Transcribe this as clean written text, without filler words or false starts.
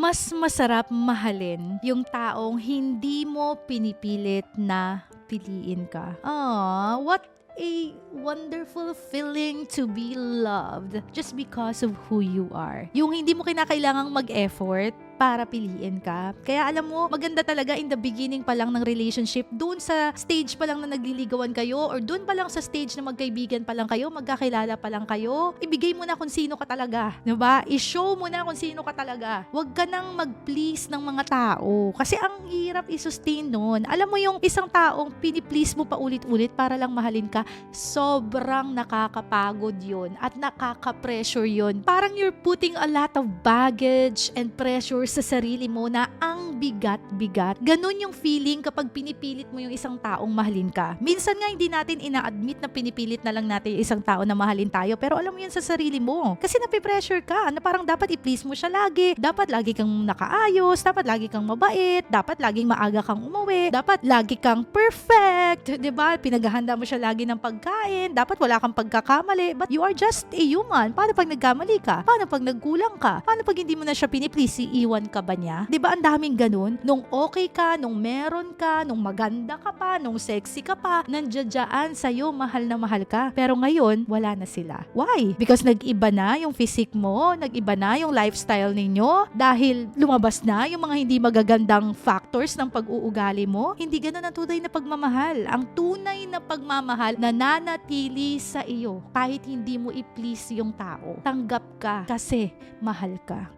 mas masarap mahalin yung taong hindi mo pinipilit na piliin ka. What a wonderful feeling to be loved just because of who you are. Yung hindi mo kinakailangang mag-effort para piliin ka. Kaya alam mo, maganda talaga in the beginning pa lang ng relationship, doon sa stage pa lang na nagliligawan kayo, or doon pa lang sa stage na magkaibigan pa lang kayo, magkakilala pa lang kayo, ibigay mo na kung sino ka talaga. Diba? I-show mo na kung sino ka talaga. Huwag ka nang mag-please ng mga tao. Kasi ang hirap i-sustain nun. Alam mo yung isang taong piniplease mo pa ulit-ulit para lang mahalin ka, sobrang nakakapagod yun at nakaka-pressure yun. Parang you're putting a lot of baggage and pressure sa sarili mo na ang bigat-bigat. Ganun yung feeling kapag pinipilit mo yung isang taong mahalin ka. Minsan nga hindi natin ina-admit na pinipilit na lang natin yung isang tao na mahalin tayo, pero alam mo yun sa sarili mo. Kasi napipressure ka na parang dapat i-please mo siya lagi. Dapat lagi kang nakaayos, dapat lagi kang mabait, dapat laging maaga kang umuwi, dapat lagi kang perfect, 'di ba? Pinaghahanda mo siya lagi ng pagkain, dapat wala kang pagkakamali, but you are just a human. Paano pag nagkamali ka? Paano pag nagkulang ka? Paano pag hindi mo na siya piniplease, iiwan ka ba niya? 'Di ba ang daming ganun? Nung okay ka, nung meron ka, nung maganda ka pa, nung sexy ka pa, nandiyan sa'yo, mahal na mahal ka. Pero ngayon, wala na sila. Why? Because nag-iba na yung physique mo, nag-iba na yung lifestyle ninyo, dahil lumabas na yung mga hindi magagandang factors ng pag-uugali mo. Hindi ganun ang tunay na pagmamahal. Ang tunay na pagmamahal nananatili sa iyo kahit hindi mo i-please yung tao. Tanggap ka kasi mahal ka.